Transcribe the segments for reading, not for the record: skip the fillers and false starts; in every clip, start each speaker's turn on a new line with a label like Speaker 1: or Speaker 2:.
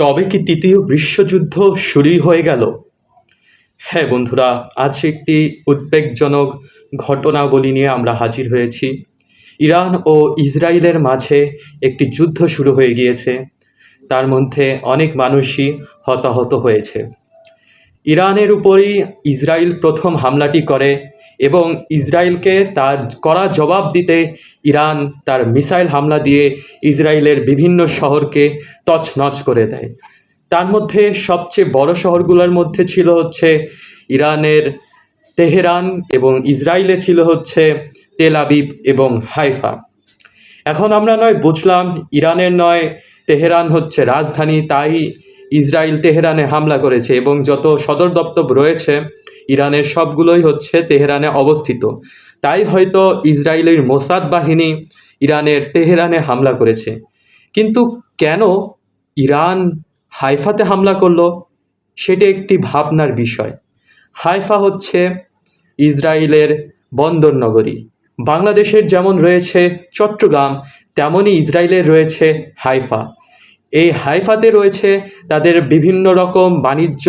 Speaker 1: তবে কি তৃতীয় বিশ্বযুদ্ধ শুরুই হয়ে গেল? হ্যাঁ বন্ধুরা, আজ একটি উদ্বেগজনক ঘটনাবলী নিয়ে আমরা হাজির হয়েছি। ইরান ও ইসরায়েলের মাঝে একটি যুদ্ধ শুরু হয়ে গিয়েছে। তার মধ্যে অনেক মানুষই হতাহত হয়েছে। ইরানের উপরই ইসরায়েল প্রথম হামলাটি করে এবং ইসরায়েলকে তার কড়া জবাব দিতে ইরান তার মিসাইল হামলা দিয়ে ইসরায়েলের বিভিন্ন শহরকে তছনছ করে দেয়। তার মধ্যে সবচেয়ে বড় শহরগুলোর মধ্যে ছিল হচ্ছে ইরানের তেহরান এবং ইসরায়েলে ছিল হচ্ছে তেল আবিব এবং হাইফা। এখন আমরা নয় বুঝলাম ইরানের নয় তেহরান হচ্ছে রাজধানী, তাই ইসরায়েল তেহরানে হামলা করেছে এবং যত সদর দপ্তর রয়েছে ইরানের সবগুলোই হচ্ছে তেহরানে অবস্থিত। তাই হয়তো ইসরায়েলের মোসাদ বাহিনী ইরানের তেহরানে হামলা করেছে। কিন্তু কেন ইরান হাইফাতে হামলা করলো সেটা একটি ভাবনার বিষয়। হাইফা হচ্ছে ইসরায়েলের বন্দর নগরী। বাংলাদেশের যেমন রয়েছে চট্টগ্রাম, তেমনই ইসরায়েলের রয়েছে হাইফা। এই হাইফাতে রয়েছে তাদের বিভিন্ন রকম বাণিজ্য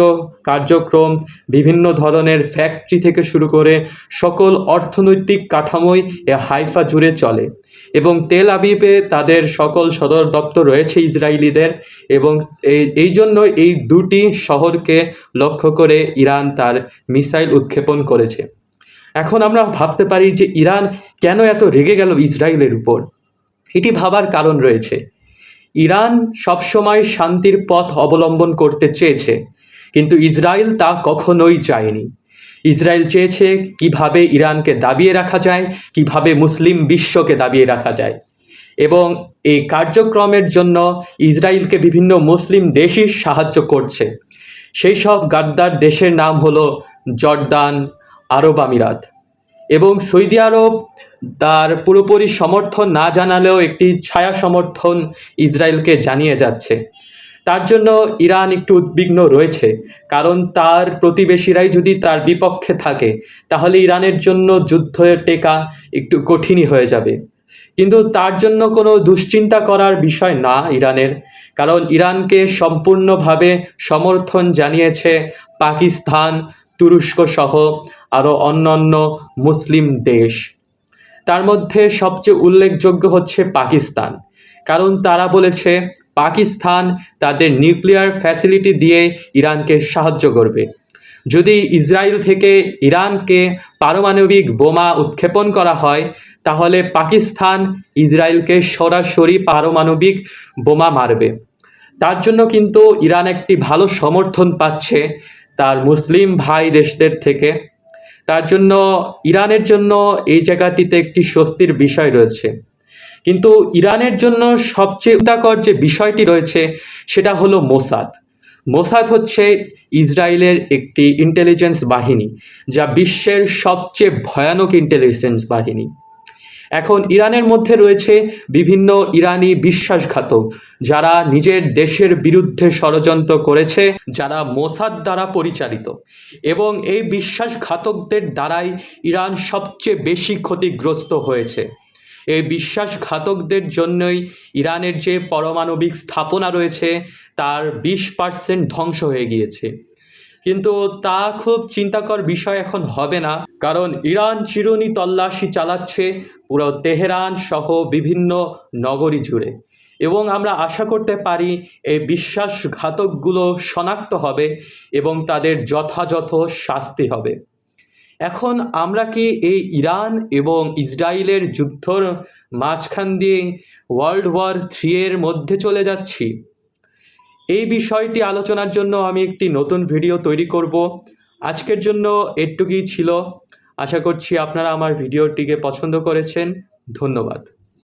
Speaker 1: কার্যক্রম, বিভিন্ন ধরনের ফ্যাক্টরি থেকে শুরু করে সকল অর্থনৈতিক কাঠামোই এ হাইফা জুড়ে চলে এবং তেল আবিবে তাদের সকল সদর দপ্তর রয়েছে ইসরায়েলিদের এবং এই জন্য এই দুটি শহরকে লক্ষ্য করে ইরান তার মিসাইল উৎক্ষেপণ করেছে। এখন আমরা ভাবতে পারি যে ইরান কেন এত রেগে গেল ইসরায়েলের উপর। এটি ভাবার কারণ রয়েছে। ইরান সবসময় শান্তির পথ অবলম্বন করতে চেয়েছে, কিন্তু ইসরায়েল তা কখনোই চায়নি। ইসরায়েল চেয়েছে কিভাবে ইরানকে দাবিয়ে রাখা যায়, কিভাবে মুসলিম বিশ্বকে দাবিয়ে রাখা যায়, এবং এই কার্যক্রমের জন্য ইসরায়েলকে বিভিন্ন মুসলিম দেশই সাহায্য করছে। সেই সব গাদ্দার দেশের নাম হলো জর্দান, আরব আমিরাত এবং সৌদি আরব। তার পুরোপুরি সমর্থন না জানালেও একটি ছায়া সমর্থন ইসরায়েলকে জানিয়ে যাচ্ছে। তার জন্য ইরান একটু উদ্বিগ্ন রয়েছে, কারণ তার প্রতিবেশীরাই যদি তার বিপক্ষে থাকে তাহলে ইরানের জন্য যুদ্ধ টেকা একটু কঠিনই হয়ে যাবে। কিন্তু তার জন্য কোনো দুশ্চিন্তা করার বিষয় না ইরানের, কারণ ইরানকে সম্পূর্ণভাবে সমর্থন জানিয়েছে পাকিস্তান, তুরস্ক সহ আরও অন্যান্য মুসলিম দেশ। তার মধ্যে সবচেয়ে উল্লেখযোগ্য হচ্ছে পাকিস্তান, কারণ তারা বলেছে পাকিস্তান তাদের নিউক্লিয়ার ফ্যাসিলিটি দিয়ে ইরানকে সাহায্য করবে। যদি ইসরায়েল থেকে ইরানকে পারমাণবিক বোমা উৎক্ষেপণ করা হয় তাহলে পাকিস্তান ইসরায়েলকে সরাসরি পারমাণবিক বোমা মারবে। তার জন্য কিন্তু ইরান একটি ভালো সমর্থন পাচ্ছে তার মুসলিম ভাই দেশদের থেকে। তার জন্য ইরানের জন্য এই জায়গাটিতে একটি স্বস্তির বিষয় রয়েছে। কিন্তু ইরানের জন্য সবচেয়ে চিন্তাকর যে বিষয়টি রয়েছে সেটা হলো মোসাদ। মোসাদ হচ্ছে ইসরায়েলের একটি ইন্টেলিজেন্স বাহিনী, যা বিশ্বের সবচেয়ে ভয়ানক ইন্টেলিজেন্স বাহিনী। এখন ইরানের মধ্যে রয়েছে বিভিন্ন ইরানি বিশ্বাসঘাতক, যারা নিজের দেশের বিরুদ্ধে ষড়যন্ত্র করেছে, যারা মোসাদ দ্বারা পরিচালিত, এবং এই বিশ্বাসঘাতকদের দ্বারাই ইরান সবচেয়ে বেশি ক্ষতিগ্রস্ত হয়েছে। এই বিশ্বাসঘাতকদের জন্যই ইরানের যে পারমাণবিক স্থাপনা রয়েছে তার 20% ধ্বংস হয়ে গিয়েছে। কিন্তু তা খুব চিন্তাকর বিষয় এখন হবে না, কারণ ইরান চিরুনি তল্লাশি চালাচ্ছে পুরো তেহরান সহ বিভিন্ন নগরী জুড়ে, এবং আমরা আশা করতে পারি এই বিশ্বাসঘাতকগুলো শনাক্ত হবে এবং তাদের যথাযথ শাস্তি হবে। এখন আমরা কি এই ইরান এবং ইসরায়েলের যুদ্ধর মাঝখান দিয়ে World War III এর মধ্যে চলে যাচ্ছি? এই বিষয়টি আলোচনার জন্য আমি একটি নতুন ভিডিও তৈরি করব। আজকের জন্য এটুকুই ছিল। আশা করছি আপনারা আমার ভিডিওটিকে পছন্দ করেছেন। ধন্যবাদ।